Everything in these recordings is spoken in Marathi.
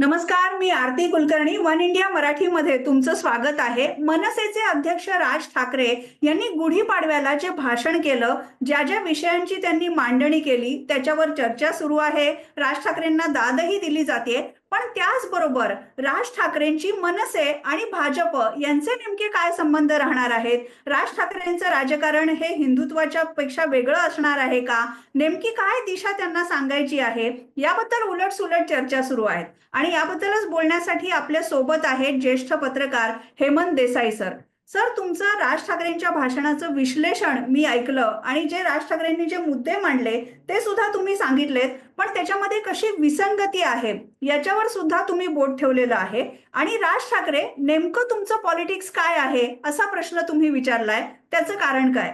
नमस्कार, मी आरती कुलकर्णी. वन इंडिया मराठीमध्ये तुमचं स्वागत आहे. मनसेचे अध्यक्ष राज ठाकरे यांनी गुढीपाडव्याला जे भाषण केलं, ज्या ज्या विषयांची त्यांनी मांडणी केली, त्याच्यावर चर्चा सुरू आहे. राज ठाकरेंना दादही दिली जाते. पण त्याचबरोबर राज ठाकरेंची मनसे आणि भाजप यांचे नेमके काय संबंध राहणार आहेत? राज ठाकरेंचं राजकारण हे हिंदुत्वाच्या पेक्षा वेगळं असणार आहे का? नेमकी काय दिशा त्यांना सांगायची आहे? याबद्दल उलट चर्चा सुरू आहेत. आणि याबद्दलच बोलण्यासाठी आपल्या सोबत आहेत ज्येष्ठ पत्रकार हेमंत देसाई सर. सर, तुमचं राज ठाकरेंच्या भाषणाचं विश्लेषण मी ऐकलं आणि जे राज ठाकरेंनी जे मुद्दे मांडले ते सुद्धा तुम्ही सांगितलेत, पण त्याच्यामध्ये कशी विसंगती आहे याच्यावर सुद्धा तुम्ही बोट ठेवलेलं आहे. आणि राज ठाकरे नेमकं तुमचं पॉलिटिक्स काय आहे असा प्रश्न तुम्ही विचारलाय, त्याचं कारण काय?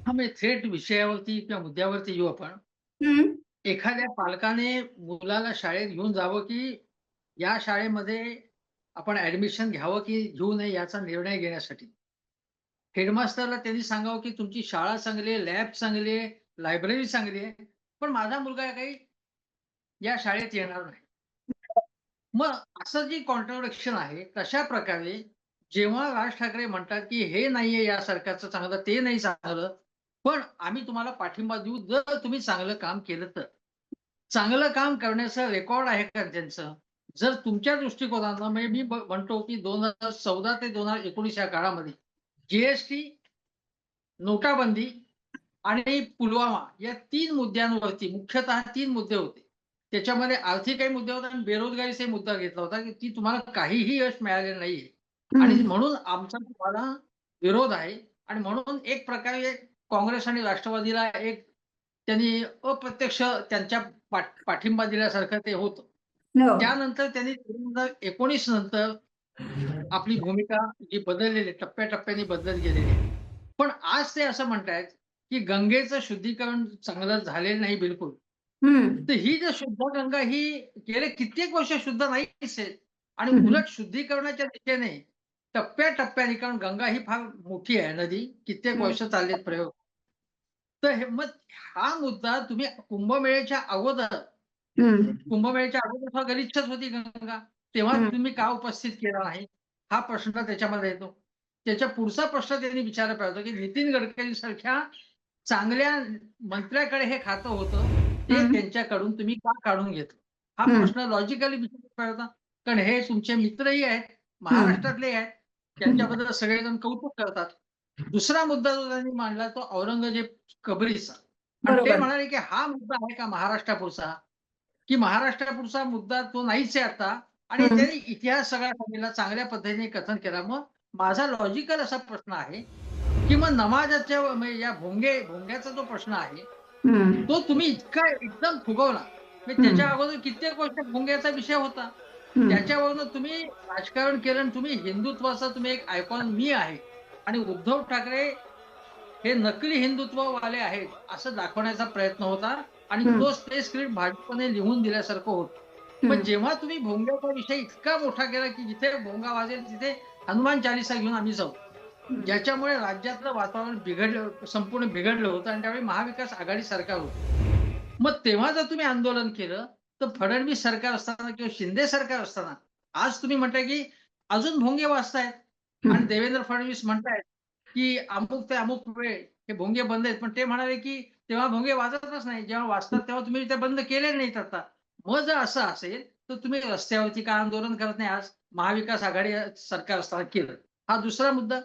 हा म्हणजे थेट विषयावरती किंवा मुद्द्यावरती येऊ आपण. हम्म. एखाद्या पालकाने मुलाला शाळेत घेऊन जावं, की या शाळेमध्ये आपण ऍडमिशन घ्यावं की घेऊ नये याचा निर्णय घेण्यासाठी हेडमास्टरला त्यांनी सांगावं, की तुमची शाळा चांगली आहे, लॅब चांगली आहे, लायब्ररी चांगली आहे, पण माझा मुलगा काही या शाळेत येणार नाही. मग असं जी कॉन्ट्राडिक्शन आहे, तशा प्रकारे जेव्हा राज ठाकरे म्हणतात, की हे नाहीये या सरकारचं चांगलं, ते नाही चांगलं, पण आम्ही तुम्हाला पाठिंबा देऊ जर तुम्ही चांगलं काम केलं तर. चांगलं काम करण्याचं रेकॉर्ड आहे का त्यांचं? जर तुमच्या दृष्टिकोनानं म्हणजे मी म्हणतो, की 2014 ते 2019 या काळामध्ये जी नोटाबंदी आणि पुलवामा या 3 मुद्द्यांवरती मुख्यतः 3 मुद्दे होते. त्याच्यामध्ये आर्थिकही मुद्दे होते आणि बेरोजगारीचाही मुद्दा घेतला होता, की ती तुम्हाला काहीही यश मिळालेलं नाहीये आणि हम्म. म्हणून आमचा तुम्हाला विरोध आहे आणि म्हणून एक प्रकारे काँग्रेस आणि राष्ट्रवादीला एक त्यांनी अप्रत्यक्ष त्यांच्या पाठिंबा दिल्यासारखं ते होतं. हो. त्यानंतर त्यांनी 2019 नंतर आपली भूमिका जी बदललेली आहे, टप्प्याटप्प्याने बदलत गेलेली आहे. पण आज ते असं म्हणतायत, की गंगेचं शुद्धीकरण चांगलं झालेलं नाही बिलकुल. हम्म. तर ही जर शुद्ध गंगा ही गेले कित्येक वर्ष शुद्ध नाहीच आहे आणि हम्म. उलट शुद्धीकरणाच्या दिशेने टप्प्याटप्प्याने कारण गंगा ही फार मोठी आहे नदी, कित्येक हम्म. वर्ष चाललेत प्रयोग. तर हे मग हा मुद्दा तुम्ही कुंभमेळ्याच्या अगोदर हम्म. कुंभमेळ्याच्या अगोदर फार गलिच्छच होती गंगा. तेव्हा हम्म. तुम्ही का उपस्थित केला नाही? हा प्रश्न त्याच्यामध्ये येतो. त्याच्या पुढचा प्रश्न त्यांनी विचारायला पाहिजे होता, की नितीन गडकरींसारख्या चांगल्या मंत्र्याकडे हे खातं होतं. ते हम्म. त्यांच्याकडून तुम्ही का काढून घेतलं? हा हम्म. प्रश्न लॉजिकली विचारला पाहिजे होता. कारण हे तुमचे मित्रही आहेत, हम्म. महाराष्ट्रातले आहेत. त्यांच्याबद्दल सगळेजण कौतुक करतात. दुसरा मुद्दा जो त्यांनी मांडला तो औरंगजेब कबरीचा आणि ते बरोबर. म्हणाले, की हा मुद्दा आहे का महाराष्ट्रापुरता? की महाराष्ट्रापुरता मुद्दा तो नाहीच आहे आता आणि हं. त्यांनी इतिहास सगळा सांगितला, चांगल्या पद्धतीने कथन केलं. मग माझा लॉजिकल असा प्रश्न आहे, की मग नमाजाच्या म्हणजे या भोंग्याचा जो प्रश्न आहे, हं. तो तुम्ही इतका एकदम फुगवला. म्हणजे हं. त्याच्या अगोदर कित्येक वर्ष भोंग्याचा विषय होता. हं. त्याच्यावरून तुम्ही राजकारण केलं आणि तुम्ही हिंदुत्वाचा तुम्ही एक आयकॉन मी आहे आणि उद्धव ठाकरे हे नकली हिंदुत्ववाले आहेत, असं दाखवण्याचा प्रयत्न होता आणि हं. तोच ते स्क्रिप्ट भाजपने लिहून दिल्यासारखं होतं. हं. मग जेव्हा तुम्ही भोंग्याचा विषय इतका मोठा केला, की जिथे भोंगा वाजेल तिथे हनुमान चालीसा घेऊन आम्ही जाऊ. हं. ज्याच्यामुळे राज्यातलं वातावरण संपूर्ण बिघडलं होतं आणि त्यावेळी महाविकास आघाडी सरकार होतं. मग तेव्हा जर तुम्ही आंदोलन केलं, तर फडणवीस सरकार असताना किंवा शिंदे सरकार असताना, आज तुम्ही म्हणताय, की अजून भोंगे वाजतायत हं. आणि देवेंद्र फडणवीस म्हणतायत, की अमुक ते अमुक वेळ हे भोंगे बंद आहेत. पण ते म्हणाले, की तेव्हा भोंगे वाजतच नाही. जेव्हा वाजतात तेव्हा तुम्ही ते बंद केले नाहीत आता. मग जर असं असेल, तर तुम्ही रस्त्यावरती का आंदोलन करत नाही आज? महाविकास आघाडी सरकार असताना केलं. हा दुसरा मुद्दा.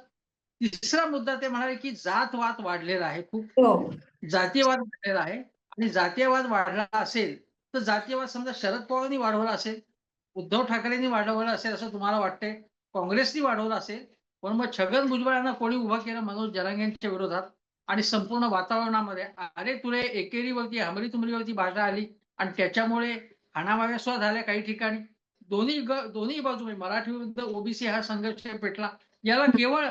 तिसरा मुद्दा ते म्हणाले, की जातवाद वाढलेला आहे खूप. हो. जातीयवाद वाढलेला आहे आणि जातीयवाद वाढला असेल, तर जातीयवाद समजा शरद पवारांनी वाढवला असेल, उद्धव ठाकरेंनी वाढवला असेल असं तुम्हाला वाटतंय? काँग्रेसनी वाढवलं असेल, पण मग छगन भुजबळांना कोणी उभं केलं मनोज जरांगेंच्या विरोधात आणि संपूर्ण वातावरणामध्ये अरे तुरे एकेरीवरती, हमरी-तुमरीवरती भाषा आली आणि त्याच्यामुळे हाणामाऱ्या सुद्धा झाल्या काही ठिकाणी. दोन्ही बाजू म्हणजे मराठी विरुद्ध ओबीसी हा संघर्ष पेटला. याला हं. केवळ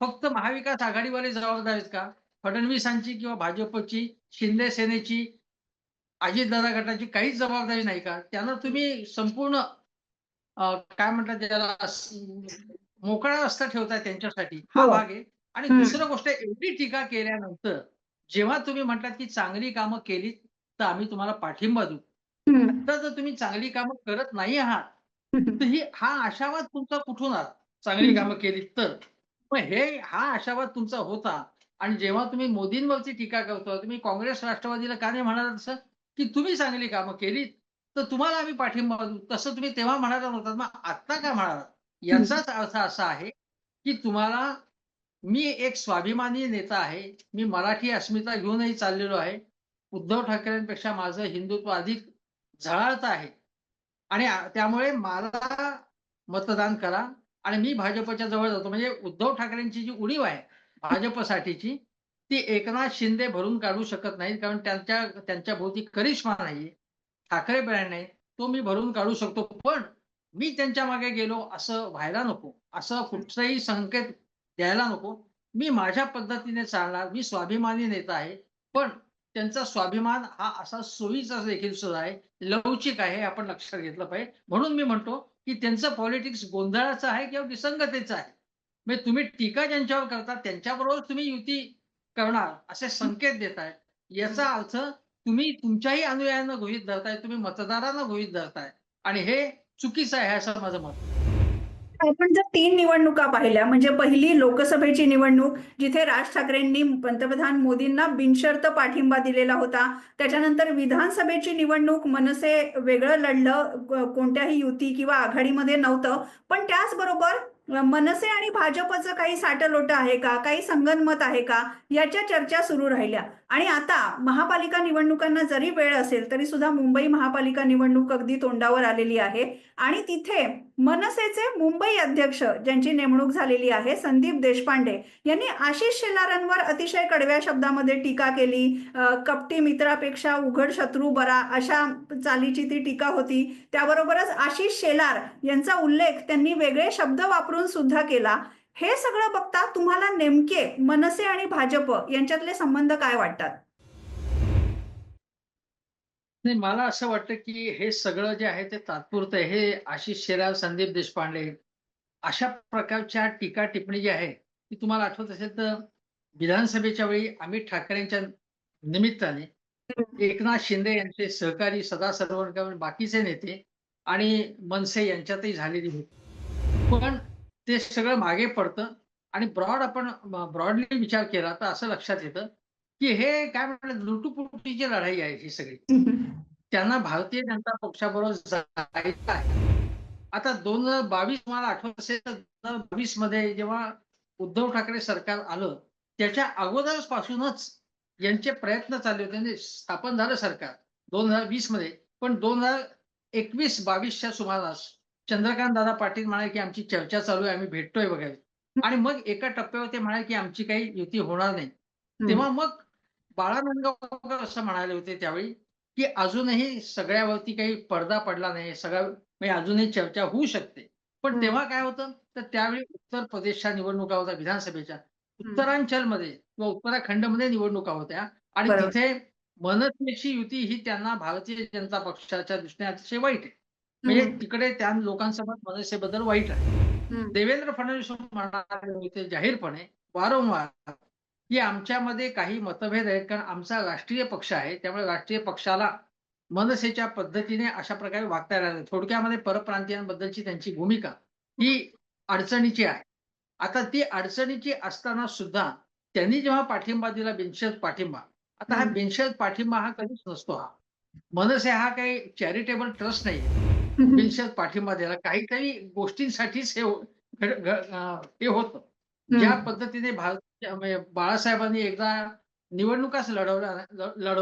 फक्त महाविकास आघाडीवाले जबाबदार आहेत का? फडणवीसांची किंवा भाजपची, शिंदे सेनेची, अजितदादा गटाची काहीच जबाबदारी नाही का? त्यांना तुम्ही संपूर्ण काय म्हणतात त्याला मोकळा रस्ता ठेवताय त्यांच्यासाठी. हा हो. भाग आहे. आणि हं. दुसरं गोष्ट एवढी टीका केल्यानंतर जेव्हा तुम्ही म्हणतात, की चांगली कामं केलीत, तर आम्ही तुम्हाला पाठिंबा देऊ. हं. आता जर तुम्ही चांगली कामं करत नाही आहात, तर हा आशावाद तुमचा कुठून आला? चांगली कामं केली तर. मग हा आशावाद तुमचा होता आणि जेव्हा तुम्ही मोदींवरची टीका करता, तुम्ही काँग्रेस राष्ट्रवादीला का नाही म्हणालात तसं? की तुम्ही चांगली कामं केलीत, तर तुम्हाला आम्ही पाठिंबा देऊ. तसं तुम्ही तेव्हा म्हणाला नव्हतात. मग आत्ता का म्हणालात? याचाच अर्थ असा आहे, की तुम्हाला मी एक स्वाभिमानी नेता आहे. मी मराठी अस्मिता घेऊनही चाललेलो आहे. उद्धव ठाकरेंपेक्षा माझं हिंदुत्व अधिक झळाळत आहे आणि त्यामुळे मला मतदान करा आणि मी भाजपच्या जवळ जातो. म्हणजे उद्धव ठाकरेंची जी उणीव आहे भाजपसाठीची, ती एकनाथ शिंदे भरून काढू शकत नाहीत. कारण त्यांच्या भोवती करिश्मा नाहीये. ठाकरे ब्रँड नाही. तो मी भरून काढू शकतो. पण मी त्यांच्या मागे गेलो असं व्हायला नको. असं कुठचाही संकेत द्यायला नको. मी माझ्या पद्धतीने चालणार. मी स्वाभिमानी नेता आहे. पण त्यांचा स्वाभिमान हा असा सोयीचा देखील सुद्धा आहे. लवचिक आहे हे आपण लक्षात घेतलं पाहिजे. म्हणून मी म्हणतो, की त्यांचं पॉलिटिक्स गोंधळाचं आहे किंवा विसंगतेचं आहे. म्हणजे तुम्ही टीका ज्यांच्यावर करता त्यांच्याबरोबर तुम्ही युती करणार असे संकेत देताय. याचा अर्थ तुम्ही तुमच्याही अनुयायांना गृहीत धरताय, तुम्ही मतदारांना गृहीत धरताय आणि हे चुकीचं आहे असं माझं मत आहे. आपण जर 3 निवडणुका पाहिल्या म्हणजे पहिली लोकसभेची निवडणूक जिथे राज ठाकरेंनी पंतप्रधान मोदींना बिनशर्त पाठिंबा दिलेला होता. त्याच्यानंतर विधानसभेची निवडणूक मनसे वेगळं लढलं, कोणत्याही युती किंवा आघाडीमध्ये नव्हतं. पण त्याचबरोबर मनसे आणि भाजपचं काही साटलोटं आहे का? काही संगनमत आहे का? याच्या चर्चा सुरू राहिल्या. आणि आता महापालिका निवडणुकांना जरी वेळ असेल तरी सुद्धा मुंबई महापालिका निवडणूक अगदी तोंडावर आलेली आहे आणि तिथे मनसेचे मुंबई अध्यक्ष ज्यांची नेमणूक झालेली आहे संदीप देशपांडे यांनी आशिष शेलारांवर अतिशय कडव्या शब्दामध्ये टीका केली. कपटी मित्रापेक्षा उघड शत्रू बरा अशा चालीची ती टीका होती. त्याबरोबरच आशिष शेलार यांचा उल्लेख त्यांनी वेगळे शब्द वापरून सुद्धा केला. हे सगळं बघता तुम्हाला नेमके मनसे आणि भाजप यांच्यातले संबंध काय वाटतात? नाही मला असं वाटतं, की हे सगळं जे आहे ते तात्पुरतं आहे. हे आशिष शेलार, संदीप देशपांडे अशा प्रकारच्या टीका-टिप्पणी जी आहे, ती तुम्हाला आठवत असेल तर विधानसभेच्या वेळी अमित ठाकरेंच्या निमित्ताने एकनाथ शिंदे यांचे सहकारी सदा सरवणकर बाकीचे नेते आणि मनसे यांच्यातही झालेली होती. पण ते सगळं मागे पडतं आणि आपण ब्रॉडली विचार केला तर असं लक्षात येतं, की हे काय म्हणतात लुटूपुटीची लढाई आहे ही सगळी. त्यांना भारतीय जनता पक्षाबरोबर जायचं आहे. आता 2022 मला आठवत असेल तर 2022 मध्ये जेव्हा उद्धव ठाकरे सरकार आलं, त्याच्या अगोदरपासूनच यांचे प्रयत्न चालले होते. म्हणजे स्थापन झालं सरकार 2020 मध्ये. पण 2021-22च्या सुमारास चंद्रकांत दादा पाटील म्हणाले, की आमची चर्चा चालू आहे, आम्ही भेटतोय वगैरे. आणि मग एका टप्प्यावर ते म्हणाले, की आमची काही युती होणार नाही. तेव्हा मग बाळा नांदगावकर असं म्हणाले होते त्यावेळी, की अजूनही सगळ्यावरती काही पडदा पडला नाही. म्हणजे अजूनही चर्चा होऊ शकते. पण तेव्हा काय होतं, तर त्यावेळी उत्तर प्रदेशच्या निवडणुका होत्या विधानसभेच्या. उत्तरांचलमध्ये किंवा उत्तराखंडमध्ये निवडणुका होत्या आणि बरोबर. तिथे मनसेची युती ही त्यांना भारतीय जनता पक्षाच्या दृष्टीने अतिशय वाईट आहे. म्हणजे हं, तिकडे त्या लोकांसमोर मनसेबद्दल वाईट आहे. हं, देवेंद्र फडणवीस म्हणाले होते जाहीरपणे वारंवार, की आमच्यामध्ये काही मतभेद आहेत कारण आमचा राष्ट्रीय पक्ष आहे. त्यामुळे राष्ट्रीय पक्षाला मनसेच्या पद्धतीने अशा प्रकारे वागता येणार नाही. थोडक्यामध्ये परप्रांतीयांबद्दलची त्यांची भूमिका ही अडचणीची आहे. आता ती अडचणीची असताना सुद्धा त्यांनी जेव्हा पाठिंबा दिला बिनशर्त पाठिंबा. आता हा हं, बिनशर्त पाठिंबा हा कधीच नसतो हा. मनसे हा काही चॅरिटेबल ट्रस्ट नाहीये. हं, बिनशर्त पाठिंबा द्यायला काहीतरी गोष्टींसाठीच हे होतं. ज्या हं, पद्धतीने म्हणजे बाळासाहेबांनी एकदा निवडणुकाच लढवल्या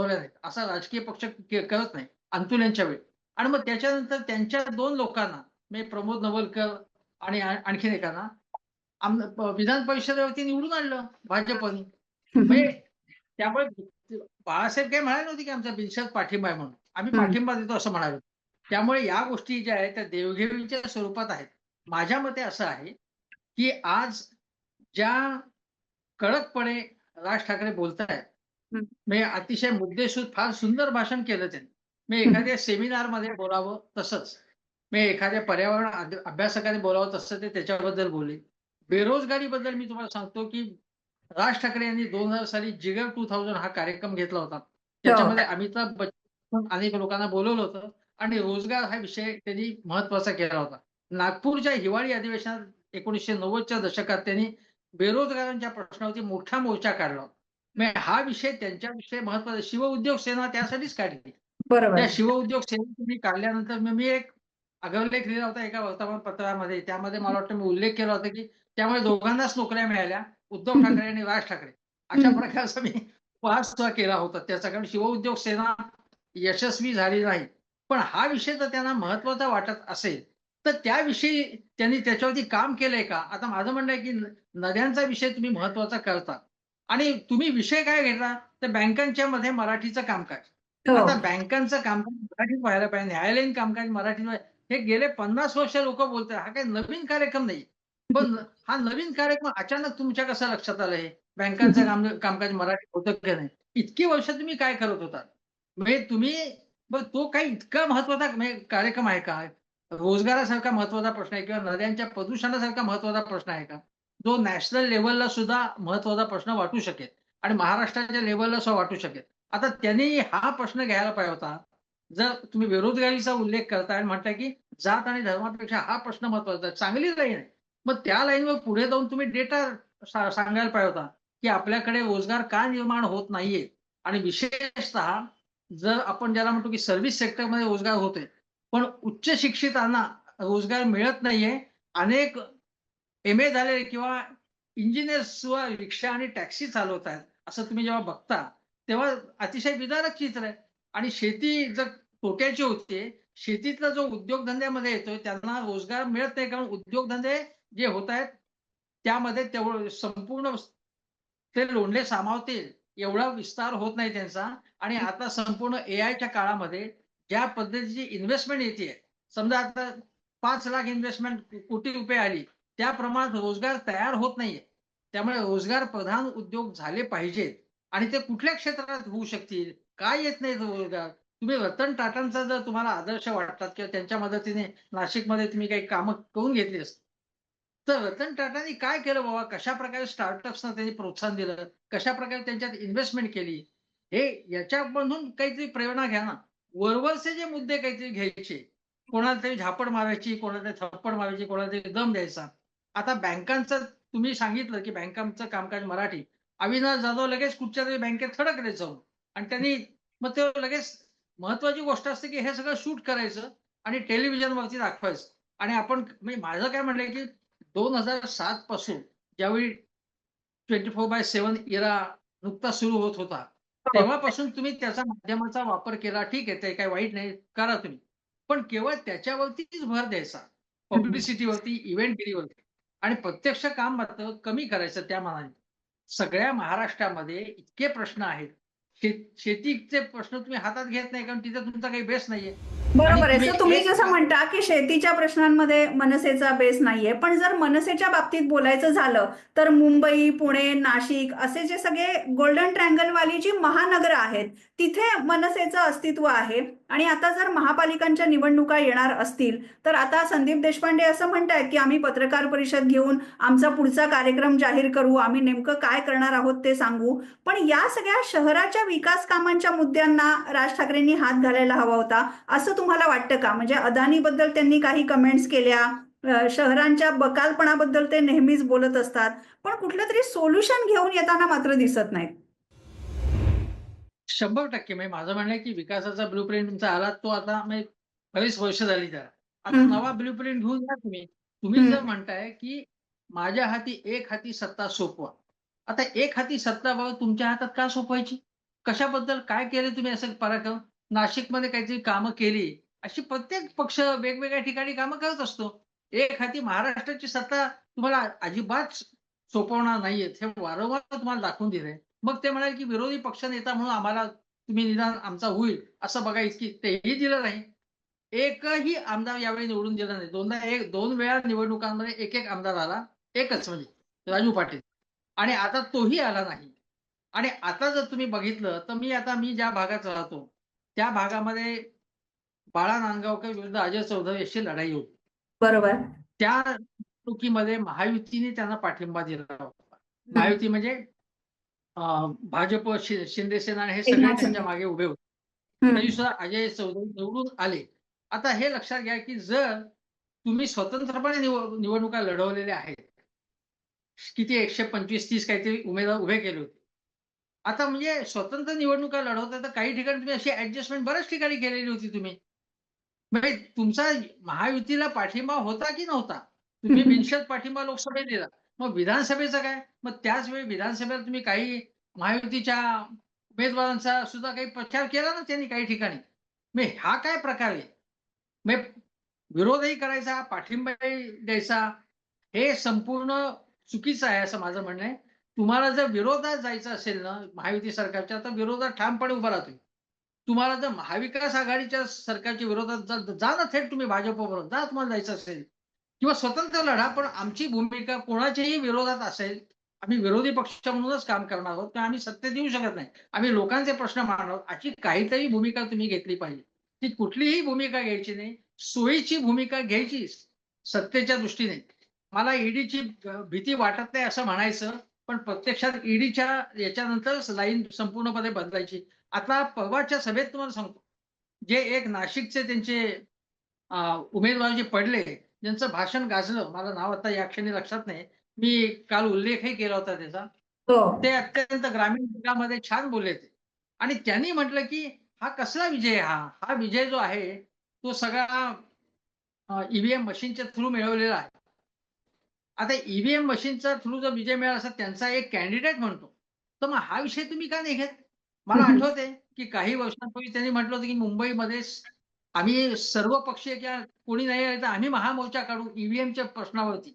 नाहीत. असा राजकीय पक्ष करत नाही अंतुल्यांच्या वेळी. आणि मग त्याच्यानंतर त्यांच्या 2 लोकांना म्हणजे प्रमोद नवलकर आणि आणखीन एकांना विधान परिषदेवरती निवडून आणलं भाजपने. म्हणजे त्यामुळे बाळासाहेब काही म्हणाले नव्हते, की आमचा बिनशर्त पाठिंबा आहे म्हणून. आम्ही हं, पाठिंबा देतो असं म्हणाले. त्यामुळे या गोष्टी ज्या आहेत त्या देवघेवीच्या स्वरूपात आहेत. माझ्या मते असं आहे, की आज ज्या कडकपणे राज ठाकरे बोलतायत, हं, म्हणजे अतिशय मुद्देसूद फार सुंदर भाषण केलं त्यांनी. म्हणजे एखाद्या सेमिनारमध्ये बोलावं तसंच. म्हणजे एखाद्या पर्यावरण अभ्यासकाने बोलावं तसं ते त्याच्याबद्दल बोलले. बेरोजगारीबद्दल मी तुम्हाला सांगतो, की राज ठाकरे यांनी 2000 साली जिगर 2000 हा कार्यक्रम घेतला होता. हो. त्याच्यामध्ये अमिताभ बच्चन अनेक लोकांना बोलावलं होतं आणि रोजगार हा विषय त्यांनी महत्वाचा केला होता. नागपूरच्या हिवाळी अधिवेशनात 1990च्या दशकात त्यांनी बेरोजगारांच्या प्रश्नावरती मोठा मोर्चा काढला होता. म्हणजे हा विषय त्यांच्या विषय महत्वाचा. शिवउद्योग सेना त्यासाठीच काढली. त्या बरोबर. शिवउद्योग सेना तुम्ही काढल्यानंतर मी एक अग्रलेख लिहिला होता एका वर्तमानपत्रामध्ये. त्यामध्ये मला वाटतं मी उल्लेख केला होता, की त्यामुळे दोघांनाच नोकऱ्या मिळाल्या. उद्धव ठाकरे आणि राज ठाकरे. अशा हं. प्रकारचा मी उपहास सुद्धा केला होता त्याचा. कारण शिवउद्योग सेना यशस्वी झाली नाही. पण हा विषय जर त्यांना महत्वाचा वाटत असेल, तर त्याविषयी त्यांनी त्याच्यावरती काम केलंय का? आता माझं म्हणणं आहे, की नद्यांचा विषय तुम्ही महत्वाचा करता आणि तुम्ही विषय काय घेतला, तर बँकांच्या मध्ये मराठीचं कामकाज. हो. आता बँकांचं कामकाज मराठीत व्हायला पाहिजे. न्यायालयीन कामकाज मराठीत हे गेले 50 वर्ष लोकं बोलतात. हा काही नवीन कार्यक्रम नाही. पण हा नवीन कार्यक्रम अचानक तुमच्या कसं लक्षात आलं हे? बँकांचं कामकाज मराठीत होतं की नाही? इतकी वर्ष तुम्ही काय करत होता? म्हणजे तुम्ही मग तो काही इतका महत्वाचा म्हणजे कार्यक्रम आहे का? रोजगारासारखा महत्वाचा प्रश्न आहे किंवा नद्यांच्या प्रदूषणासारखा महत्वाचा प्रश्न आहे का? जो नॅशनल लेव्हलला सुद्धा महत्वाचा प्रश्न वाटू शकेल आणि महाराष्ट्राच्या लेव्हलला सुद्धा वाटू शकेल. आता त्यांनी हा प्रश्न घ्यायला पाहिजे होता. जर तुम्ही बेरोजगारीचा उल्लेख करताय आणि म्हणताय, की जात आणि धर्मापेक्षा हा प्रश्न महत्वाचा आहे. चांगली लाईन आहे. मग त्या लाईनवर पुढे जाऊन तुम्ही डेटा सांगायला पाहिजे होता, की आपल्याकडे रोजगार का निर्माण होत नाहीये आणि विशेषतः जर आपण ज्याला म्हणतो, की सर्व्हिस सेक्टरमध्ये रोजगार होतोय. पण उच्च शिक्षितांना रोजगार मिळत नाहीये. अनेक एम-ए झालेले किंवा इंजिनिअर्स सुद्धा रिक्षा आणि टॅक्सी चालवत आहेत. असं तुम्ही जेव्हा बघता, तेव्हा अतिशय विदारक चित्र आहे. आणि शेती जर तोट्याची होते, शेतीतला जो उद्योगधंद्यामध्ये येतोय त्यांना रोजगार मिळत नाही कारण उद्योगधंदे जे होत आहेत, त्यामध्ये तेवढं संपूर्ण ते लोंढे सामावतील एवढा विस्तार होत नाही त्यांचा आणि आता संपूर्ण एआयच्या काळामध्ये ज्या पद्धतीची इन्व्हेस्टमेंट येतेय, समजा आता 5 लाख इन्व्हेस्टमेंट कोटी रुपये आली, त्या प्रमाणात रोजगार तयार होत नाहीये. त्यामुळे रोजगार प्रधान उद्योग झाले पाहिजेत आणि ते कुठल्या क्षेत्रात होऊ शकतील? का येत नाहीत रोजगार? तुम्ही रतन टाटांचा जर तुम्हाला आदर्श वाटतात किंवा त्यांच्या मदतीने नाशिकमध्ये तुम्ही काही कामं करून घेतली असती. तर रतन टाटांनी काय केलं बाबा? कशाप्रकारे स्टार्टअप्सना त्यांनी प्रोत्साहन दिलं? कशाप्रकारे त्यांच्यात इन्व्हेस्टमेंट केली? हे याच्यामधून काहीतरी प्रेरणा घ्या ना. वरवरचे जे मुद्दे काहीतरी घ्यायचे. कोणाला तरी झापड मारायची, कोणाला तरी थप्पड मारायची, कोणाला तरी दम द्यायचा. आता बँकांचं तुम्ही सांगितलं, की बँकांचं कामकाज मराठी. अविनाश जाधव लगेच कुठच्यातरी बँकेत थडकले जाऊन आणि त्यांनी मग ते लगेच महत्वाची गोष्ट असते, की हे सगळं शूट करायचं आणि टेलिव्हिजनवरती दाखवायचं आणि आपण म्हणजे माझं काय म्हणणं आहे, की 2007 पासून ज्यावेळी 24/7 इरा नुकताच सुरू होत होता. हो. तेव्हापासून तुम्ही त्याचा माध्यमाचा वापर केला. ठीक आहे, ते काही वाईट नाही, करा तुम्ही. पण केवळ त्याच्यावरतीच भर द्यायचा. हं. पब्लिसिटीवरती, इव्हेंटगिरीवरती आणि प्रत्यक्ष काम मात्र कमी करायचं त्या मानाने. सगळ्या महाराष्ट्रामध्ये इतके प्रश्न आहेत. शेतीचे प्रश्न तुम्ही हातात घेत नाही कारण तिथे तुमचा काही बेस नाहीये आणि बरोबर आहे. तुम्ही सर तुम्ही एक जसं म्हणता, की शेतीच्या प्रश्नांमध्ये मनसेचा बेस नाहीये. पण जर मनसेच्या बाबतीत बोलायचं झालं, तर मुंबई, पुणे, नाशिक असे जे सगळे गोल्डन ट्रायंगलवाली जी महानगरं आहेत, तिथे मनसेचं अस्तित्व आहे. आणि आता जर महापालिकांच्या निवडणुका येणार असतील, तर आता संदीप देशपांडे असं म्हणतायत, की आम्ही पत्रकार परिषद घेऊन आमचा पुढचा कार्यक्रम जाहीर करू, आम्ही नेमकं काय करणार आहोत ते सांगू. पण या सगळ्या शहराच्या विकास कामांच्या मुद्द्यांना राज ठाकरेंनी हात घालायला हवा होता, असं तुम्हाला वाटतं का? म्हणजे अदानीबद्दल त्यांनी काही कमेंट्स केल्या, शहरांच्या बकालपणाबद्दल ते नेहमीच बोलत असतात. पण कुठलं तरी सोल्युशन घेऊन येताना मात्र दिसत नाहीत. 100% म्हणजे माझं म्हणणं आहे, की विकासाचा ब्लूप्रिंट तुमचा आला तो आता म्हणजे बरीच वर्ष झाली त्याला. आता हं, नवा ब्लूप्रिंट घेऊन या तुम्ही. तुम्ही जर हं. म्हणताय, की माझ्या हाती एक हाती सत्ता सोपवा. आता एक हाती सत्ता बाबा तुमच्या हातात का सोपवायची? कशाबद्दल काय केलं तुम्ही असं पराक्रम? नाशिकमध्ये काहीतरी कामं केली. अशी प्रत्येक पक्ष वेगवेगळ्या ठिकाणी कामं करत असतो. एक हाती महाराष्ट्राची सत्ता तुम्हाला अजिबात सोपवणार नाहीयेत. हे वारंवार तुम्हाला दाखवून दिलंय. मग ते म्हणाले, की विरोधी पक्षनेता म्हणून आम्हाला तुम्ही निदान आमचा होईल असं बघा इतकी तेही दिलं नाही. एकही आमदार यावेळी निवडून दिला नाही. 2 वेळा निवडणुकांमध्ये एक आमदार आला. एकच म्हणजे राजू पाटील आणि आता तोही आला नाही. आणि आता जर तुम्ही बघितलं तर मी ज्या भागात राहतो, त्या भागामध्ये बाळा नांदगावकर विरुद्ध अजय चौधरी अशी लढाई होती. बरोबर. त्या निवडणुकीमध्ये महायुतीने त्यांना पाठिंबा दिला होता. हं. महायुती म्हणजे भाजप, शिंदे सेना हे सगळे एकनाथ त्यांच्या शिंदे. मागे उभे होते. हं. तरी सुद्धा अजय चौधरी निवडून आले आता हे लक्षात घ्या, की जर तुम्ही स्वतंत्रपणे निवडणुका लढवलेल्या आहेत, किती 125-30 काहीतरी उमेदवार उभे केले होते. आता म्हणजे स्वतंत्र निवडणुका लढवता तर काही ठिकाणी तुम्ही अशी ॲडजस्टमेंट बऱ्याच ठिकाणी केलेली होती तुम्ही. म्हणजे तुमचा महायुतीला पाठिंबा होता की नव्हता? तुम्ही बिनशर्त पाठिंबा लोकसभेत दिला. मग विधानसभेचं काय? मग त्याच वेळी विधानसभेला तुम्ही काही महायुतीच्या उमेदवारांचा सुद्धा काही प्रचार केला ना त्यांनी काही ठिकाणी. मग हा काय प्रकार आहे? मग विरोधही करायचा, पाठिंबाही द्यायचा, हे संपूर्ण चुकीचं आहे असं माझं म्हणणं आहे. तुम्हाला जर विरोधात जायचं असेल ना महायुती सरकारच्या, तर विरोधात ठामपणे उभा राहा तुम्ही. तुम्हाला जर महाविकास आघाडीच्या सरकारच्या विरोधात जा ना थेट तुम्ही भाजपबरोबर जा तुम्हाला जायचं असेल किंवा स्वतंत्र लढा. पण आमची भूमिका कोणाच्याही विरोधात असेल, आम्ही विरोधी पक्ष म्हणूनच काम करणार आहोत किंवा आम्ही सत्तेत येऊ शकत नाही. आम्ही लोकांचे प्रश्न मांडणार आहोत. अशी काहीतरी भूमिका तुम्ही घेतली पाहिजे. ती कुठलीही भूमिका घ्यायची नाही. सोयीची भूमिका घ्यायची सत्तेच्या दृष्टीने. मला ईडीची भीती वाटत नाही असं म्हणायचं, पण प्रत्यक्षात ईडीच्या याच्यानंतरच लाईन संपूर्णपणे बदलायची. आता परवाच्या सभेत तुम्हाला सांगतो, जे एक नाशिकचे त्यांचे उमेदवार जे पडले, ज्यांचं भाषण गाजलं, मला नाव आता या क्षणी लक्षात नाही. मी काल उल्लेखही केला होता त्याचा. हो. ते अत्यंत ग्रामीण भागामध्ये छान बोलले ते. आणि त्यांनी म्हटलं, की हा कसला विजय हा? हा विजय जो आहे, तो सगळा ईव्हीएम मशीनच्या थ्रू मिळवलेला आहे. आता ईव्हीएम मशीनचा थ्रू जर विजय मिळाला असता त्यांचा एक कॅन्डिडेट म्हणतो, तर मग हा विषय तुम्ही का नाही घेत? मला आठवतंय, की काही वर्षांपूर्वी त्यांनी म्हटलं होतं, की मुंबईमध्ये आम्ही सर्व पक्षीय किंवा कोणी नाही आलं तर आम्ही महामोर्चा काढू ईव्हीएमच्या प्रश्नावरती.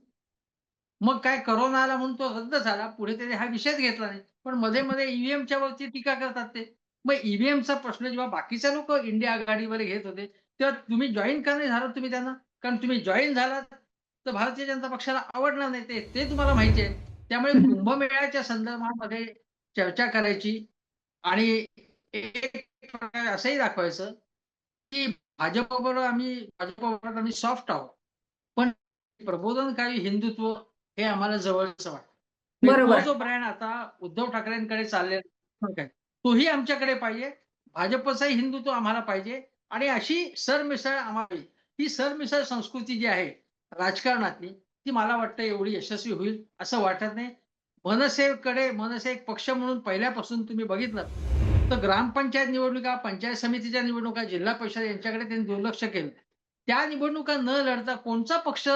मग काय कोरोना आला म्हणून तो रद्द झाला. पुढे त्याने हा विषयच घेतला नाही. पण मध्ये-मध्ये ईव्हीएमच्या वरती टीका करतात ते. मग ईव्हीएमचा प्रश्न जेव्हा बाकीचे लोकं इंडिया आघाडीवर घेत होते, तेव्हा तुम्ही जॉइन का नाही झालात तुम्ही त्यांना? कारण तुम्ही जॉइन झालात, तर भारतीय जनता पक्षाला आवडणार नाही ते. ते तुम्हाला माहिती आहे. त्यामुळे कुंभमेळ्याच्या संदर्भामध्ये चर्चा करायची आणि एक प्रकारे असंही दाखवायचं, की भाजपबरोबर आम्ही सॉफ्ट आहोत. पण प्रबोधनकारी हिंदुत्व हे आम्हाला जवळचं वाटतं. म्हणजे तो बरोबर. जो ब्रँड आता उद्धव ठाकरेंकडे चाललेला आहे, तोही आमच्याकडे पाहिजे. भाजपचंही हिंदुत्व आम्हाला पाहिजे आणि अशी सरमिसळ आम्हाला ही सरमिसळ संस्कृती जी आहे राजकारणातली, ती मला वाटतं एवढी यशस्वी होईल असं वाटत नाही. मनसे एक पक्ष म्हणून पहिल्यापासून तुम्ही बघितलं, तर ग्रामपंचायत निवडणुका, पंचायत समितीच्या निवडणुका, जिल्हा परिषद यांच्याकडे त्यांनी दुर्लक्ष केलं. त्या निवडणुका न लढता कोणचा पक्ष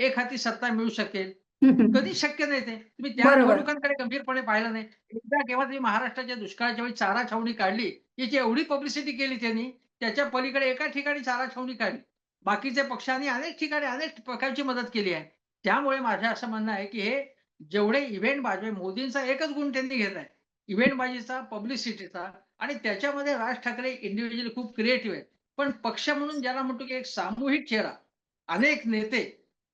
एक हाती सत्ता मिळू शकेल? कधीच शक्य नाही ते. तुम्ही त्या बरोबर. निवडणुकांकडे गंभीरपणे पाहिलं नाही. एकदा केव्हा तुम्ही महाराष्ट्राच्या दुष्काळाच्या वेळी चारा छावणी काढली, याची एवढी पब्लिसिटी केली त्यांनी, त्याच्या पलीकडे एका ठिकाणी चारा छावणी काढली. बाकीच्या पक्षांनी अनेक ठिकाणी अनेक प्रकारची मदत केली आहे. त्यामुळे माझं असं म्हणणं आहे, की हे जेवढे इव्हेंटबाज मोदींचा एकच गुण त्यांनी घेतलाय. इव्हेंटबाजीचा, पब्लिसिटीचा आणि त्याच्यामध्ये राज ठाकरे इंडिव्हिज्युअली खूप क्रिएटिव्ह आहेत. पण पक्ष म्हणून ज्याला म्हणतो, की एक सामूहिक चेहरा, अनेक नेते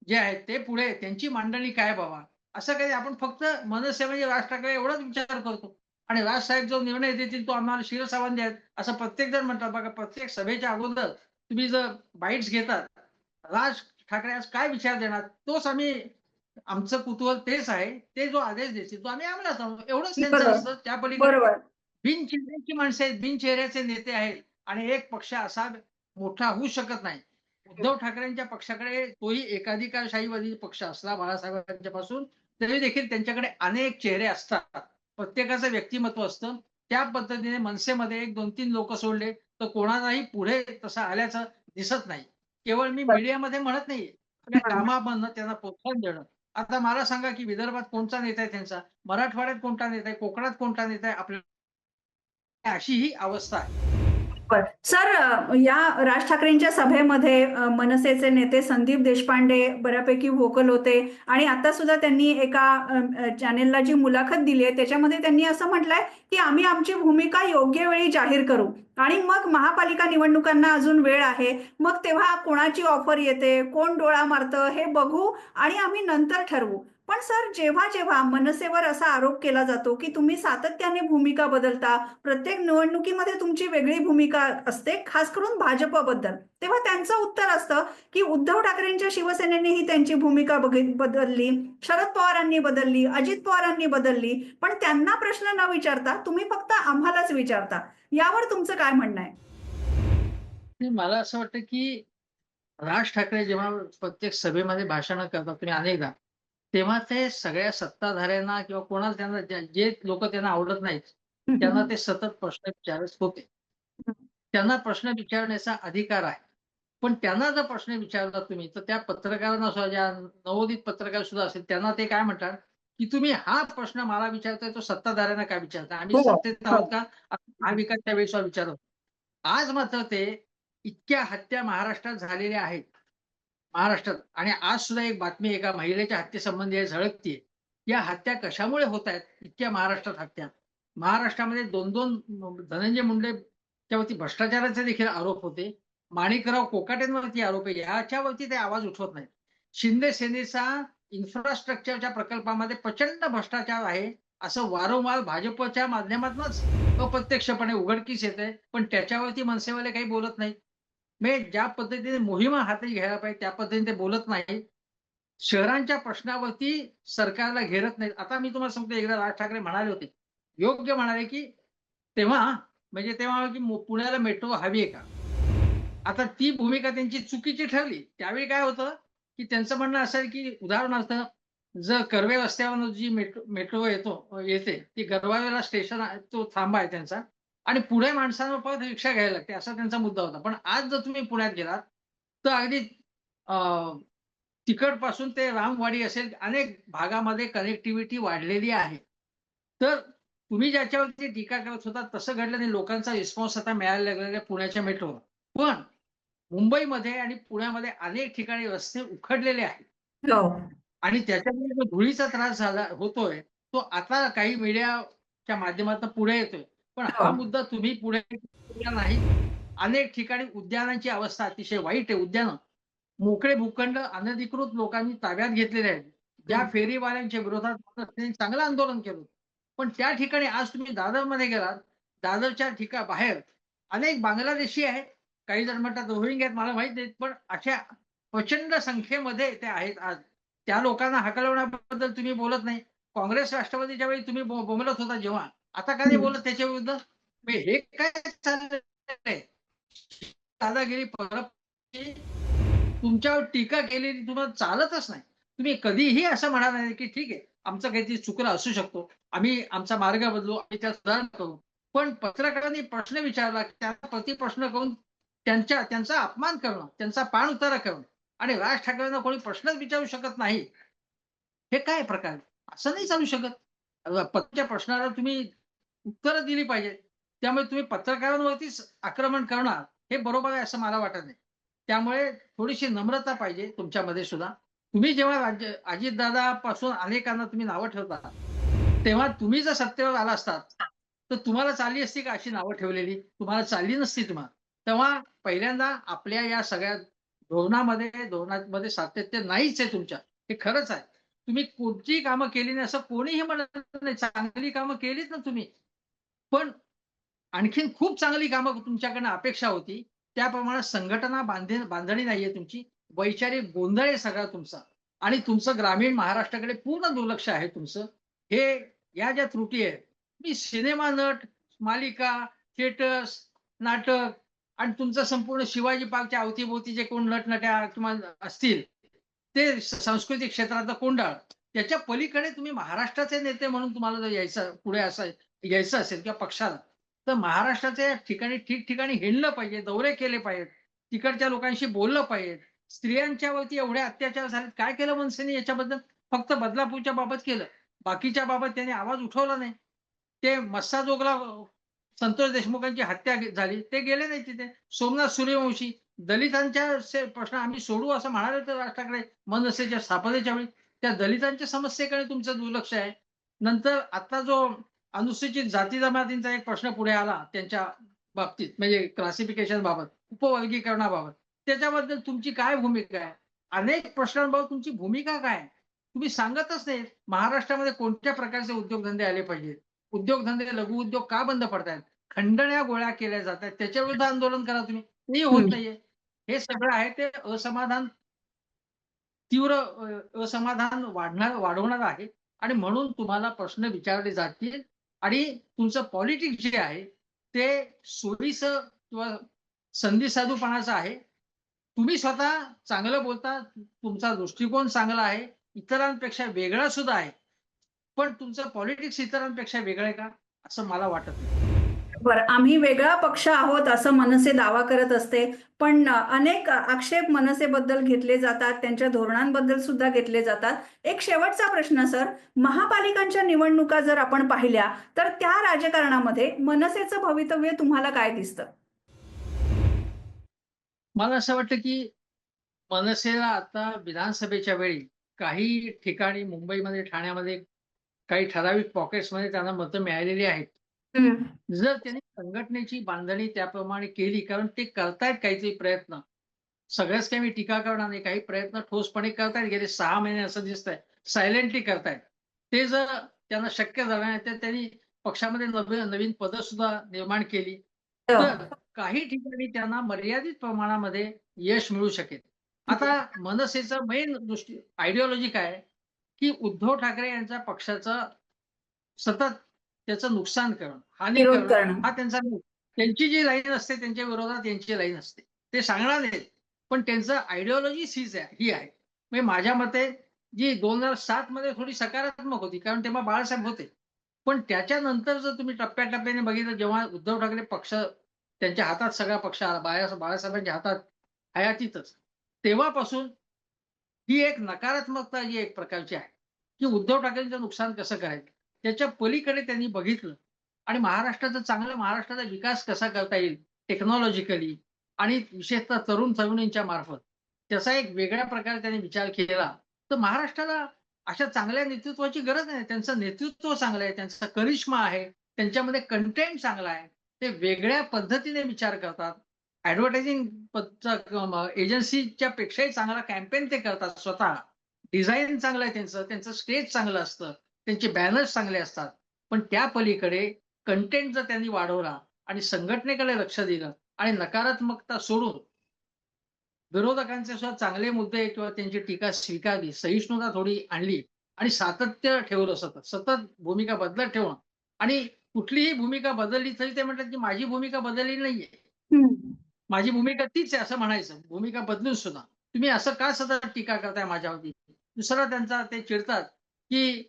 जे आहेत ते पुढे त्यांची मांडणी काय बाबा? असं काही आपण फक्त मनसे म्हणजे राज ठाकरे एवढाच विचार करतो आणि राजसाहेब जो निर्णय देतील तो आम्हाला शिरसावंदी आहेत, असं प्रत्येक जण म्हणतात. बघा प्रत्येक सभेच्या अगोदर तुम्ही जर बाईट्स घेतात, राज ठाकरे आज काय विचार देणार? तोच आम्ही आमचं कुतूहल तेच आहे. ते जो आदेश देतील तो आम्ही अंमलात आणू. एवढंच त्यांचं बरोबर. असतं. त्या पलीकडे बरोबर. बिनचेहऱ्याची माणसं आहेत, बिनचेहऱ्याचे नेते आहेत आणि एक पक्ष असा मोठा होऊ शकत नाही. उद्धव ठाकरेंच्या पक्षाकडे तोही एकाधिकारशाहीवादी पक्ष असला बाळासाहेबांच्या पासून, तरी देखील त्यांच्याकडे अनेक चेहरे असतात. प्रत्येकाचं व्यक्तिमत्व असतं. त्या पद्धतीने मनसेमध्ये 1, 2, 3 लोकं सोडले, तर कोणालाही पुढे तसं आल्याचं दिसत नाही. केवळ मी मीडियामध्ये म्हणत नाहीये. आपल्या कामामधनं त्यांना प्रोत्साहन देणं. आता मला सांगा, की विदर्भात कोणचा नेता आहे त्यांचा? मराठवाड्यात कोणता नेता आहे? कोकणात कोणता नेता आहे? आपल्या अशी ही अवस्था आहे. बरं. सर या राज ठाकरेंच्या सभेमध्ये मनसेचे नेते संदीप देशपांडे बऱ्यापैकी व्होकल होते आणि आता सुद्धा त्यांनी एका चॅनेलला जी मुलाखत दिली आहे त्याच्यामध्ये त्यांनी असं म्हटलंय, की आम्ही आमची भूमिका योग्य वेळी जाहीर करू आणि मग महापालिका निवडणुकांना अजून वेळ आहे. मग तेव्हा कोणाची ऑफर येते, कोण डोळा मारतं हे बघू आणि आम्ही नंतर ठरवू. पण सर जेव्हा मनसेवर असा आरोप केला जातो, की तुम्ही सातत्याने भूमिका बदलता, प्रत्येक निवडणुकीमध्ये तुमची वेगळी भूमिका असते, खास करून भाजपबद्दल. तेव्हा त्यांचं उत्तर असतं, की उद्धव ठाकरेंच्या शिवसेनेनेही त्यांची भूमिका बदलली, शरद पवारांनी बदलली, अजित पवारांनी बदलली, पण त्यांना प्रश्न न विचारता तुम्ही फक्त आम्हालाच विचारता. यावर तुमचं काय म्हणणं आहे? मला असं वाटतं की राज ठाकरे जेव्हा प्रत्येक सभेमध्ये भाषणं करतात तुम्ही अनेकदा, तेव्हा ते सगळ्या सत्ताधाऱ्यांना किंवा कोणाला त्यांना जे लोक त्यांना आवडत नाहीत, त्यांना ते सतत प्रश्न विचारत होते. त्यांना प्रश्न विचारण्याचा अधिकार आहे. पण त्यांना जर प्रश्न विचारला तुम्ही, तर त्या पत्रकारांना सुद्धा ज्या नवोदित पत्रकार सुद्धा असतील, त्यांना ते काय म्हणतात, की तुम्ही हा प्रश्न मला विचारताय, तो सत्ताधाऱ्यांना काय विचारताय? आम्ही हो, सत्तेत आहोत हो. का? महाविकास त्यावेळेस विचारत. आज मात्र ते इतक्या हत्या महाराष्ट्रात झालेल्या आहेत. महाराष्ट्रात आणि आज सुद्धा एक बातमी एका महिलेच्या हत्येसंबंधी आहे, झळकतीये. या हत्या कशामुळे होत आहेत? इतक्या महाराष्ट्रात हत्या. महाराष्ट्रामध्ये 2-2 धनंजय मुंडेच्यावरती भ्रष्टाचाराचे देखील आरोप होते. माणिकराव कोकाटेंवरती आरोप आहे. ह्याच्यावरती ते आवाज उठवत नाहीत. शिंदे सेनेचा इन्फ्रास्ट्रक्चरच्या प्रकल्पामध्ये प्रचंड भ्रष्टाचार आहे, असं वारंवार भाजपच्या माध्यमातूनच अप्रत्यक्षपणे उघडकीस येतंय. पण त्याच्यावरती मनसेवाले काही बोलत नाहीत. म्हणजे ज्या पद्धतीने मोहिमा हाती घ्यायला पाहिजे त्या पद्धतीने ते बोलत नाहीत. शहरांच्या प्रश्नावरती सरकारला घेरत नाहीत. आता मी तुम्हाला सांगतो एकदा राज ठाकरे म्हणाले होते. योग्य म्हणाले, की तेव्हा म्हणजे तेव्हा की पुण्याला मेट्रो हवी आहे का? आता ती भूमिका त्यांची चुकीची ठरली. त्यावेळी काय होतं, की त्यांचं म्हणणं असं आहे, की उदाहरणार्थ जर कर्वे रस्त्यावरून जी मेट्रो येते, ती गरवावेला स्टेशन आहे, तो थांबा आहे त्यांचा आणि पुढे माणसांना परत रिक्षा घ्यायला लागते, असा त्यांचा मुद्दा होता. पण आज जर तुम्ही पुण्यात गेलात, तर अगदी अ, तिकडपासून ते रामवाडी असेल, अनेक भागामध्ये कनेक्टिव्हिटी वाढलेली आहे. तर तुम्ही ज्याच्यावरती टीका करत होता, तसं घडलं नाही. लोकांचा रिस्पॉन्स आता मिळायला लागलेला आहे पुण्याच्या मेट्रोवर. पण मुंबईमध्ये आणि पुण्यामध्ये अनेक ठिकाणी रस्ते उखडलेले आहेत हो, आणि त्याच्यामुळे जो धुळीचा त्रास होतोय, तो आता काही मीडियाच्या माध्यमातून पुढे येतोय. पण हो. हा मुद्दा तुम्ही पुढे केला नाही. अनेक ठिकाणी उद्यानांची अवस्था अतिशय वाईट आहे. उद्यानं मोकळे भूखंड अनधिकृत लोकांनी ताब्यात घेतलेले आहेत. ज्या हं. फेरीवाल्यांच्या विरोधात त्यांनी चांगलं आंदोलन केलं. पण त्या ठिकाणी आज तुम्ही दादरमध्ये गेलात, दादरच्या बाहेर अनेक बांगलादेशी आहेत. काही जण म्हणतात रोहिंग्या आहेत, मला माहीत नाहीत. पण अशा प्रचंड संख्येमध्ये ते आहेत आज. त्या लोकांना हाकलवण्याबद्दल तुम्ही बोलत नाही. काँग्रेस राष्ट्रवादीच्या वेळी तुम्ही बोंबलत होता जेव्हा, आता का नाही हं. बोलत त्याच्या विरुद्ध? मग हे काय चाललंय? दादागिरी परत तुमच्यावर टीका केलेली तुम्हाला चालतच नाही. तुम्ही कधीही असं म्हणा नाही, की ठीक आहे, आमचं काहीतरी चुकलं असू शकतो. आम्ही आमचा मार्ग बदलू, आम्ही त्यात सुधारणा करू. पण पत्रकारांनी प्रश्न विचारला, की त्याला प्रतिप्रश्न करून त्यांचा अपमान करणं, त्यांचा पाणउतारा करणं आणि राज ठाकरेंना कोणी प्रश्नच विचारू शकत नाही. हे काय प्रकार आहे? असं नाही चालू शकत. पत्रच्या प्रश्नाला तुम्ही उत्तरं दिली पाहिजेत. त्यामुळे तुम्ही पत्रकारांवरतीच आक्रमण करणार, हे बरोबर आहे असं मला वाटत नाही. त्यामुळे थोडीशी नम्रता पाहिजे तुमच्यामध्ये सुद्धा. तुम्ही जेव्हा अजितदादापासून अनेकांना तुम्ही नावं ठेवता, तेव्हा तुम्ही जर सत्तेवर आला असतात, तर तुम्हाला चालली असती का अशी नावं ठेवलेली? तुम्हाला चालली नसती तुम्हाला. तेव्हा पहिल्यांदा आपल्या या सगळ्या धोरणामध्ये सातत्य नाहीच आहे तुमच्या. हे खरंच आहे. तुम्ही कोणतीही कामं केली नाही असं कोणीही म्हणत नाही. चांगली कामं केलीत ना तुम्ही. पण आणखीन खूप चांगली कामं तुमच्याकडनं अपेक्षा होती. त्याप्रमाणे संघटना बांधणी नाहीये तुमची. वैचारिक गोंधळ आहे सगळा तुमचा आणि तुमचं ग्रामीण महाराष्ट्राकडे पूर्ण दुर्लक्ष आहे तुमचं. हे या ज्या त्रुटी आहेत, तुम्ही सिनेमा नट, मालिका, थिएटर्स, नाटक आणि तुमचं संपूर्ण शिवाजी पार्कच्या अवतीभोवती जे कोण नटनट्या किंवा असतील, ते सांस्कृतिक क्षेत्रातलं कोंडाळ. त्याच्या पलीकडे तुम्ही महाराष्ट्राचे नेते म्हणून तुम्हाला जर पुढे असं यायचं असेल किंवा पक्षाला, तर महाराष्ट्राच्या ठिकठिकाणी हिंडलं पाहिजे, दौरे केले पाहिजेत. तिकडच्या लोकांशी बोललं पाहिजे. स्त्रियांच्यावरती एवढे अत्याचार झालेत. काय केलं मनसेने याच्याबद्दल? फक्त बदलापूरच्या बाबत केलं. बाकीच्या बाबत त्यांनी आवाज उठवला नाही. ते मस्साजोगला संतोष देशमुखांची हत्या झाली. ते गेले नाही तिथे. सोमनाथ सूर्यवंशी दलितांच्या प्रश्न आम्ही सोडवू असं म्हणाले होते राज ठाकरे मनसेच्या स्थापनेच्या वेळी. त्या दलितांच्या समस्येकडे तुमचं दुर्लक्ष आहे. नंतर आता जो अनुसूचित जाती जमातींचा एक प्रश्न पुढे आला त्यांच्या बाबतीत म्हणजे क्लासिफिकेशन बाबत, उपवर्गीकरणाबाबत. त्याच्याबद्दल तुमची काय भूमिका आहे? अनेक प्रश्नांबाबत तुमची भूमिका काय आहे? तुम्ही सांगतच नाही. महाराष्ट्रामध्ये कोणत्या प्रकारचे उद्योगधंदे आले पाहिजेत? उद्योगधंदे, लघुउद्योग का बंद पडतायत? खंडण्या गोळा केल्या जातायत. त्याच्या विरुद्ध आंदोलन करा तुम्ही. तेही होत हं. नाहीये. हे सगळं आहे ते तीव्र असमाधान वाढवणार आहे आणि म्हणून तुम्हाला प्रश्न विचारले जातील आणि तुमचं पॉलिटिक्स जे आहे ते सोयीचं किंवा संधी साधूपणाचा आहे. तुम्ही स्वतः चांगलं बोलता, तुमचा दृष्टिकोन चांगला आहे, इतरांपेक्षा वेगळा सुद्धा आहे. पण तुमचं पॉलिटिक्स इतरांपेक्षा वेगळं आहे का? असं मला वाटत नाही. बरं, आम्ही वेगळा पक्ष आहोत असं मनसे दावा करत असते. पण अनेक आक्षेप मनसेबद्दल घेतले जातात, त्यांच्या धोरणांबद्दल सुद्धा घेतले जातात. एक शेवटचा प्रश्न सर, महापालिकांच्या निवडणुका जर आपण पाहिल्या, तर त्या राजकारणामध्ये मनसेचं भवितव्य तुम्हाला काय दिसतं? मला असं वाटतं, की मनसेला आता विधानसभेच्या वेळी काही ठिकाणी मुंबईमध्ये, ठाण्यामध्ये काही ठराविक पॉकेट्समध्ये त्यांना मतं मिळालेली आहेत. हं. जर त्यांनी संघटनेची बांधणी त्याप्रमाणे केली, कारण ते करतायत काहीतरी प्रयत्न. सगळ्याच काही मी टीका करणार नाही. काही प्रयत्न ठोसपणे करतायत. गेले 6 महिने असं दिसतंय. सायलेंटली करतायत. ते जर त्यांना शक्य झालं नाही, तर त्यांनी पक्षामध्ये नवीन नवीन पदं सुद्धा निर्माण केली. तर काही ठिकाणी त्यांना मर्यादित प्रमाणामध्ये यश मिळू शकेल. आता मनसेचं मेन आयडिओलॉजी काय आहे, की उद्धव ठाकरे यांच्या पक्षाचं सतत त्याचं नुकसान करणं, हानी विरोध करणं करणं. हा त्यांचा त्यांची जी लाईन असते त्यांच्या विरोधात यांची लाईन असते. ते सांगणार नाहीत. पण त्यांचं आयडिओलॉजीच ही आहे. म्हणजे माझ्या मते जी 2007 मध्ये थोडी सकारात्मक होती. कारण तेव्हा बाळासाहेब होते. पण त्याच्यानंतर जर तुम्ही टप्प्याटप्प्याने बघितलं जेव्हा उद्धव ठाकरे पक्ष त्यांच्या हातात सगळा पक्ष आला, बाळासाहेबांच्या हातात हयातीतच. तेव्हापासून ही एक नकारात्मकता जी एक प्रकारची आहे, की उद्धव ठाकरेंचं नुकसान कसं करायचं? त्याच्या पलीकडे त्यांनी बघितलं आणि महाराष्ट्राचा विकास कसा करता येईल टेक्नॉलॉजिकली आणि विशेषतः तरुण-तरुणींच्या मार्फत. त्याचा एक वेगळ्या प्रकारे त्यांनी विचार केला. तर महाराष्ट्राला अशा चांगल्या नेतृत्वाची गरज नाही. त्यांचं नेतृत्व चांगलं आहे, त्यांचा करिश्मा आहे, त्यांच्यामध्ये कंटेंट चांगला आहे. ते वेगळ्या पद्धतीने विचार करतात. ॲडव्हर्टायझिंग एजन्सीच्या पेक्षाही चांगला कॅम्पेन ते करतात स्वतः. डिझाइन चांगलं आहे त्यांचं, त्यांचं स्टेज चांगलं असतं, त्यांचे बॅनर्स चांगले असतात. पण त्या पलीकडे कंटेंट जर त्यांनी वाढवला आणि संघटनेकडे लक्ष दिलं आणि नकारात्मकता सोडून विरोधकांचे सुद्धा चांगले मुद्दे किंवा त्यांची टीका स्वीकारली, सहिष्णुता थोडी आणली आणि सातत्य ठेवलं सतत. सतत भूमिका बदलत ठेवणं आणि कुठलीही भूमिका बदलली तरी ते म्हणतात, की माझी भूमिका बदलली नाहीये. हं. माझी भूमिका तीच आहे असं म्हणायचं. भूमिका बदलून सुद्धा. तुम्ही असं का सतत टीका करताय माझ्यावरती? दुसरा त्यांचा ते चिडतात, की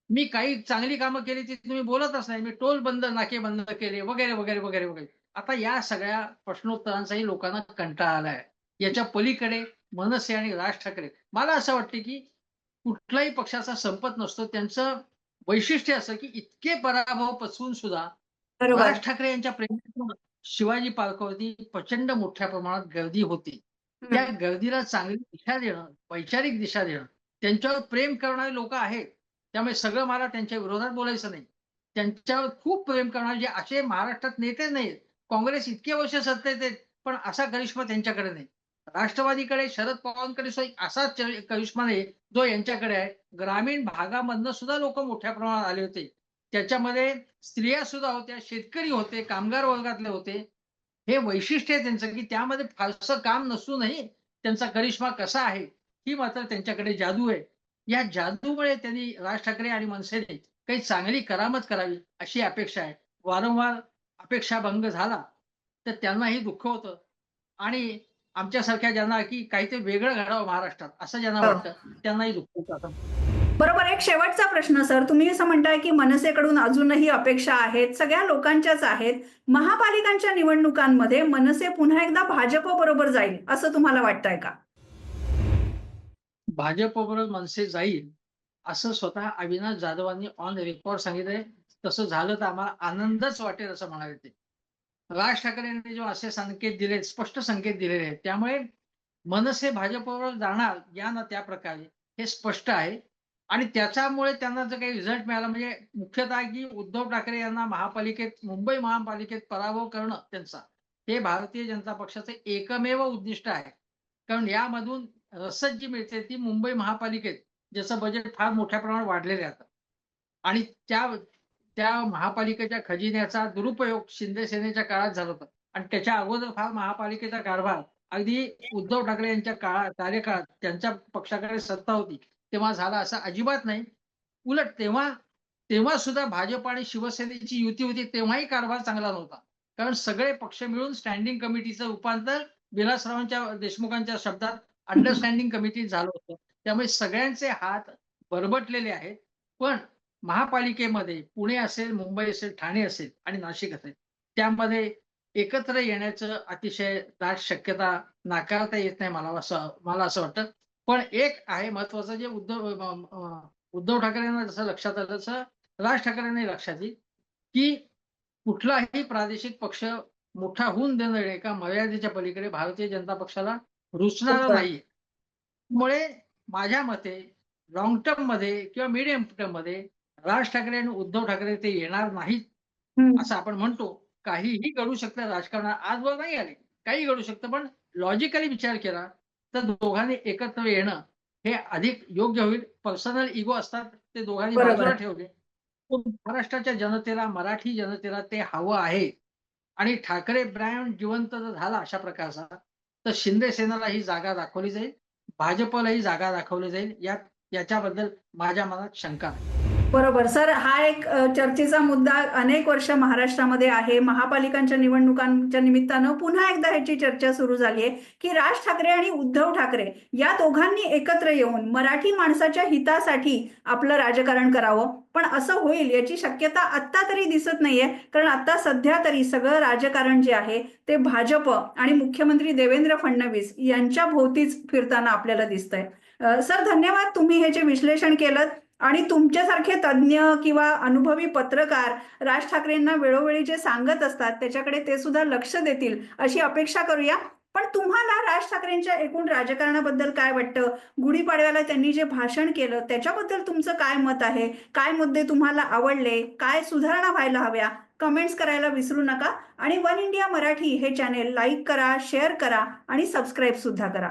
मी काही चांगली कामं केली ती तुम्ही बोलतच नाही. मी टोल बंद, नाके बंद केले वगैरे, वगैरे, वगैरे, वगैरे. आता या सगळ्या प्रश्नोत्तरांचाही लोकांना कंटाळा आलाय. याच्या पलीकडे मनसे आणि राज ठाकरे मला असं वाटतं, की कुठल्याही पक्षाचा संपत नसतो. त्यांचं वैशिष्ट्य असं, की इतके पराभव पचवून सुद्धा बरोबर. राज ठाकरे यांच्या प्रेमात शिवाजी पार्कवरती प्रचंड मोठ्या प्रमाणात गर्दी होती. त्या हं. गर्दीला चांगली दिशा देणं, वैचारिक दिशा देणं, त्यांच्यावर प्रेम करणारी लोकं आहेत. त्यामुळे सगळं मला त्यांच्या विरोधात बोलायचं नाही. त्यांच्यावर खूप प्रेम करणारे जे असे महाराष्ट्रात नेते नाहीत. काँग्रेस इतके वर्ष सत्तेत आहेत, पण असा करिश्मा त्यांच्याकडे नाही. राष्ट्रवादीकडे शरद पवारांकडे सुद्धा असाच करिश्मा नाही, जो यांच्याकडे आहे. ग्रामीण भागामधनं सुद्धा लोकं मोठ्या प्रमाणात आले होते. त्याच्यामध्ये स्त्रिया सुद्धा होत्या, शेतकरी होते, कामगार वर्गातले होते. हे वैशिष्ट्य आहे त्यांचं, की त्यामध्ये फारसं काम नसूनही त्यांचा करिश्मा कसा आहे, ही मात्र त्यांच्याकडे जादू आहे. या जादूमुळे त्यांनी राज ठाकरे आणि मनसेने काही चांगली करामत करावी अशी अपेक्षा आहे. वारंवार अपेक्षाभंग झाला, तर त्यांनाही दुःख होतं आणि आमच्यासारख्या ज्यांना की काहीतरी वेगळं घडावं महाराष्ट्रात असं ज्यांना हो. वाटतं, त्यांनाही दुःख होतं असं. बरोबर. एक शेवटचा प्रश्न सर, तुम्ही असं म्हणताय, की मनसेकडून अजूनही अपेक्षा आहेत, सगळ्या लोकांच्याच आहेत. महापालिकांच्या निवडणुकांमध्ये मनसे पुन्हा एकदा भाजपबरोबर जाईल, असं तुम्हाला वाटतंय का? भाजपबरोबर मनसे जाईल, असं स्वतः अविनाश जाधवांनी ऑन रेकॉर्ड सांगितलंय. तसं झालं तर आम्हाला आनंदच वाटेल असं म्हणाले ते. राज ठाकरेंनी जो असे संकेत दिले, स्पष्ट संकेत दिलेले आहेत. त्यामुळे मनसे भाजपबरोबर जाणार या ना त्या प्रकारे हे स्पष्ट आहे आणि त्याच्यामुळे त्यांना जर काही रिझल्ट मिळाला म्हणजे मुख्यतः की उद्धव ठाकरे यांना मुंबई महापालिकेत पराभव करणं त्यांचा, हे भारतीय जनता पक्षाचं एकमेव उद्दिष्ट आहे. कारण यामधून रसद जी मिळते ती मुंबई महापालिकेत ज्याचं बजेट फार मोठ्या प्रमाणात वाढलेलं आहे आता आणि त्या त्या महापालिकेच्या खजिन्याचा दुरुपयोग शिंदे सेनेच्या काळात झाला होता आणि त्याच्या अगोदर फार महापालिकेचा कारभार अगदी उद्धव ठाकरे यांच्या कार्यकाळात त्यांच्या पक्षाकडे सत्ता होती तेव्हा झाला असं अजिबात नाही. उलट तेव्हा तेव्हा सुद्धा भाजप आणि शिवसेनेची युती होती तेव्हाही कारभार चांगला नव्हता. कारण सगळे पक्ष मिळून स्टँडिंग कमिटीचं रूपांतर विलासरावांच्या देशमुखांच्या शब्दात अंडरस्टँडिंग कमिटी झालं होतं. त्यामुळे सगळ्यांचे हात बरबटलेले आहेत. पण महापालिकेमध्ये पुणे असेल, मुंबई असेल, ठाणे असेल आणि नाशिक असेल, त्यामध्ये एकत्र येण्याचं अतिशय दाट शक्यता नाकारता येत नाही मला असं वाटतं. पण एक आहे महत्वाचं जे उद्धव ठाकरेंना जसं लक्षात आलं तसं राज ठाकरेंनाही लक्षात येईल, की कुठलाही प्रादेशिक पक्ष मोठा होऊन देणं एका मर्यादेच्या पलीकडे भारतीय जनता पक्षाला रुचणारा अच्छा. नाहीये. त्यामुळे माझ्या मते लाँग टर्ममध्ये किंवा मीडियम टर्ममध्ये राज ठाकरे आणि उद्धव ठाकरे ते येणार नाहीत, हम्म. असं आपण म्हणतो. काहीही घडू शकतं राजकारणात. आजवर नाही आले. काहीही घडू शकतं. पण लॉजिकली विचार केला तर दोघांनी एकत्र येणं हे अधिक योग्य होईल. पर्सनल इगो असतात ते दोघांनी बाजूला बरोबर. ठेवले. पण महाराष्ट्राच्या जनतेला, मराठी जनतेला ते हवं आहे. आणि ठाकरे ब्रँड जिवंत जर झाला अशा प्रकारचा, तर शिंदे सेनेला ही जागा दाखवली जाईल. भाजपला ही जागा दाखवली जाईल. याच्याबद्दल माझ्या मनात शंका नाही. बरोबर. सर, हा एक चर्चेचा मुद्दा अनेक वर्ष महाराष्ट्रामध्ये आहे. महापालिकांच्या निवडणुकांच्या निमित्तानं पुन्हा एकदा ह्याची चर्चा सुरू झाली आहे, की राज ठाकरे आणि उद्धव ठाकरे या दोघांनी एकत्र येऊन मराठी माणसाच्या हितासाठी आपलं राजकारण करावं. पण असं होईल याची शक्यता आत्ता तरी दिसत नाहीये. कारण आता सध्या तरी सगळं राजकारण जे आहे ते भाजप आणि मुख्यमंत्री देवेंद्र फडणवीस यांच्या भोवतीच फिरताना आपल्याला दिसतंय. सर, धन्यवाद. तुम्ही हे जे विश्लेषण केलं आणि तुमच्यासारखे तज्ज्ञ किंवा अनुभवी पत्रकार राज ठाकरेंना वेळोवेळी जे सांगत असतात त्याच्याकडे ते सुद्धा लक्ष देतील अशी अपेक्षा करूया. पण तुम्हाला राज ठाकरेंच्या एकूण राजकारणाबद्दल काय वाटतं? गुढीपाडव्याला त्यांनी जे भाषण केलं त्याच्याबद्दल तुमचं काय मत आहे? काय मुद्दे तुम्हाला आवडले? काय सुधारणा व्हायला हव्या? कमेंट्स करायला विसरू नका आणि वन इंडिया मराठी हे चॅनेल लाईक करा, शेअर करा आणि सबस्क्राईब सुद्धा करा.